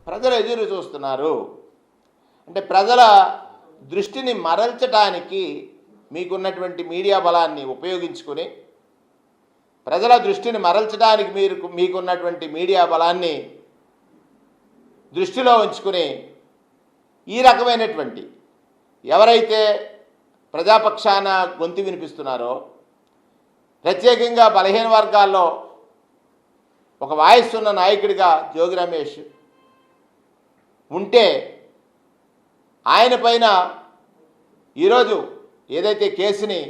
ప్రజలు ఎదురు చూస్తున్నారు. అంటే ప్రజల దృష్టిని మరల్చడానికి మీకున్నటువంటి మీడియా బలాన్ని ఉపయోగించుకొని, ప్రజల దృష్టిని మరల్చడానికి మీకున్నటువంటి మీడియా బలాన్ని దృష్టిలో ఉంచుకుని ఈ రకమైనటువంటి ఎవరైతే ప్రజాపక్షాన గొంతు వినిపిస్తున్నారో, ప్రత్యేకంగా బలహీన వర్గాల్లో ఒక వాయిస్ ఉన్న నాయకుడిగా జోగి రమేష్ ఉంటే ఆయన పైన ఈరోజు ఏదైతే కేసుని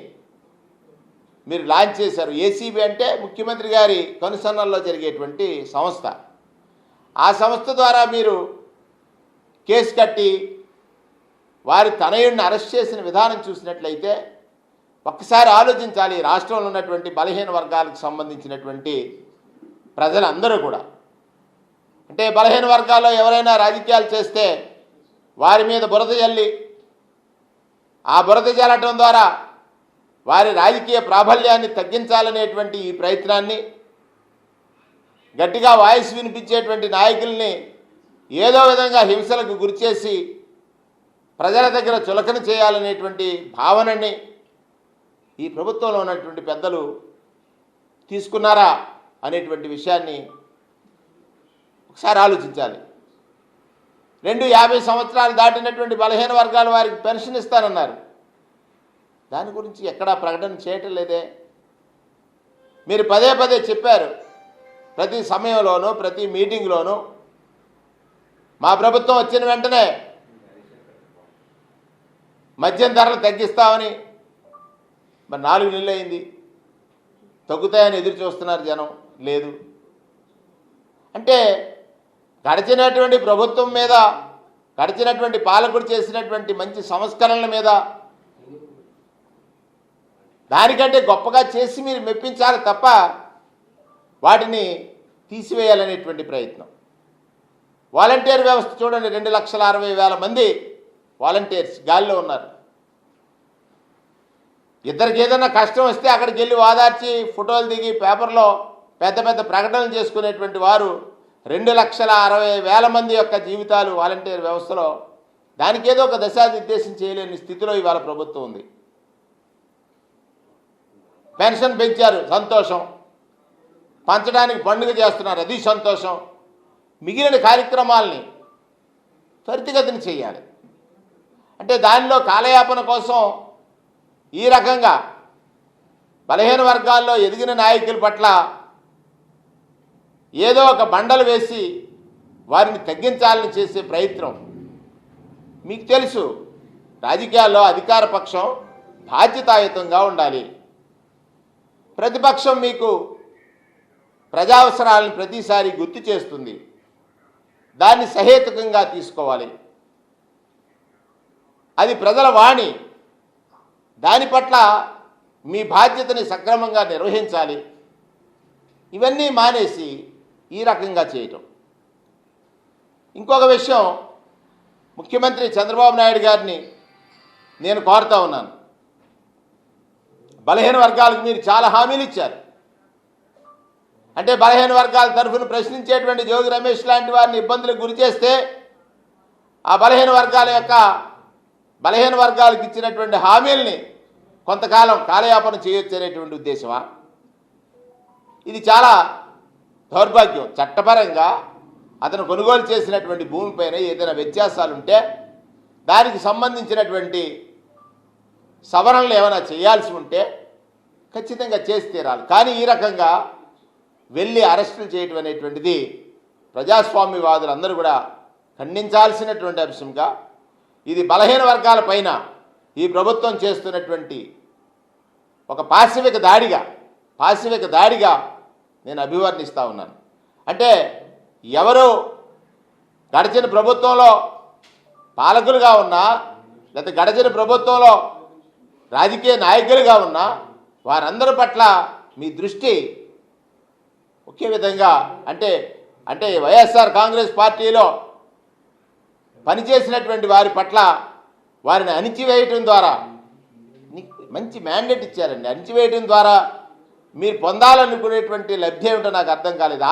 మీరు లాంచ్ చేశారు, ఏసీబీ అంటే ముఖ్యమంత్రి గారి కనుసన్నల్లో జరిగేటువంటి సంస్థ, ఆ సంస్థ ద్వారా మీరు కేసు కట్టి వారి తనయుడిని అరెస్ట్ చేసిన విధానం చూసినట్లయితే ఒక్కసారి ఆలోచించాలి. రాష్ట్రంలో ఉన్నటువంటి బలహీన వర్గాలకు సంబంధించినటువంటి ప్రజలందరూ కూడా, అంటే బలహీన వర్గాల్లో ఎవరైనా రాజకీయాలు చేస్తే వారి మీద బురద జల్లి, ఆ బురద జల్లటం ద్వారా వారి రాజకీయ ప్రాబల్యాన్ని తగ్గించాలనేటువంటి ఈ ప్రయత్నాన్ని, గట్టిగా వాయిస్ వినిపించేటువంటి నాయకుల్ని ఏదో విధంగా హింసలకు గురిచేసి ప్రజల దగ్గర చులకన చేయాలనేటువంటి భావనని ఈ ప్రభుత్వంలో ఉన్నటువంటి పెద్దలు తీసుకున్నారా అనేటువంటి విషయాన్ని ఒకసారి ఆలోచించాలి. 50 సంవత్సరాలు దాటినటువంటి బలహీన వర్గాల వారికి పెన్షన్ ఇస్తానన్నారు. దాని గురించి ఎక్కడా ప్రకటన చేయటం లేదే. మీరు పదే పదే చెప్పారు, ప్రతి సమయంలోనూ ప్రతి మీటింగ్లోనూ మా ప్రభుత్వం వచ్చిన వెంటనే మద్యం ధరలు తగ్గిస్తామని. మరి 4 నెలలు అయింది, తగ్గుతాయని ఎదురు చూస్తున్నారు జనం, లేదు. అంటే గడిచినటువంటి ప్రభుత్వం మీద, గడిచినటువంటి పాలకుడు చేసినటువంటి మంచి సంస్కరణల మీద దానికంటే గొప్పగా చేసి మీరు మెప్పించాలి తప్ప వాటిని తీసివేయాలనేటువంటి ప్రయత్నం. వాలంటీర్ వ్యవస్థ చూడండి, 2,60,000 మంది వాలంటీర్స్ గాలిలో ఉన్నారు. ఇద్దరికి ఏదైనా కష్టం వస్తే అక్కడికి వెళ్ళి వాదార్చి ఫోటోలు దిగి పేపర్లో పెద్ద పెద్ద ప్రకటనలు చేసుకునేటువంటి వారు 2,60,000 మంది యొక్క జీవితాలు వాలంటీర్ వ్యవస్థలో. దానికి ఏదో ఒక దిశానిర్దేశం చేయలేని స్థితిలో ఇవాళ ప్రభుత్వం ఉంది. పెన్షన్ పెంచారు, సంతోషం. పంచడానికి పండుగ చేస్తున్నారు, అది సంతోషం. మిగిలిన కార్యక్రమాలని త్వరితగతిని చేయాలి. అంటే దానిలో కాలయాపన కోసం ఈ రకంగా బలహీన వర్గాల్లో ఎదిగిన నాయకుల పట్ల ఏదో ఒక బండలు వేసి వారిని తగ్గించాలని చేసే ప్రయత్నం. మీకు తెలుసు, రాజకీయాల్లో అధికార పక్షం బాధ్యతాయుతంగా ఉండాలి. ప్రతిపక్షం మీకు ప్రజావసరాలను ప్రతిసారి గుర్తు చేస్తుంది, దాన్ని సహేతుకంగా తీసుకోవాలి. అది ప్రజల వాణి, దాని పట్ల మీ బాధ్యతని సక్రమంగా నిర్వహించాలి. ఇవన్నీ మానేసి ఈ రకంగా చేయటం. ఇంకొక విషయం, ముఖ్యమంత్రి చంద్రబాబు నాయుడు గారిని నేను కోరుతా ఉన్నాను. బలహీన వర్గాలకు మీరు చాలా హామీలు ఇచ్చారు. అంటే బలహీన వర్గాల తరఫున ప్రశ్నించేటువంటి జోగి రమేష్ లాంటి వారిని ఇబ్బందులకు గురి చేస్తే ఆ బలహీన వర్గాలకు ఇచ్చినటువంటి హామీల్ని కొంతకాలం కాలయాపన చేయొచ్చు అనేటువంటి ఉద్దేశమా? ఇది చాలా దౌర్భాగ్యం. చట్టపరంగా అతను కొనుగోలు చేసినటువంటి భూమిపైన ఏదైనా వ్యత్యాసాలు ఉంటే దానికి సంబంధించినటువంటి సవరణలు ఏమైనా చేయాల్సి ఉంటే ఖచ్చితంగా చేసి తీరాలి. కానీ ఈ రకంగా వెళ్ళి అరెస్టులు చేయటం అనేటువంటిది ప్రజాస్వామ్యవాదులందరూ కూడా ఖండించాల్సినటువంటి అంశంగా, ఇది బలహీన వర్గాల పైన ఈ ప్రభుత్వం చేస్తున్నటువంటి ఒక పాశవిక దాడిగా నేను అభివర్ణిస్తూ ఉన్నాను. అంటే ఎవరు గడిచిన ప్రభుత్వంలో పాలకులుగా ఉన్నా, లేకపోతే గడిచిన ప్రభుత్వంలో రాజకీయ నాయకులుగా ఉన్నా వారందరి పట్ల మీ దృష్టి ఒకే విధంగా, అంటే వైఎస్ఆర్ కాంగ్రెస్ పార్టీలో పనిచేసినటువంటి వారి పట్ల వారిని అణిచివేయటం ద్వారా మంచి మ్యాండేట్ ఇచ్చారండి. అణిచివేయటం ద్వారా మీరు పొందాలనుకునేటువంటి లబ్ధి ఏమిటో నాకు అర్థం కాలేదు.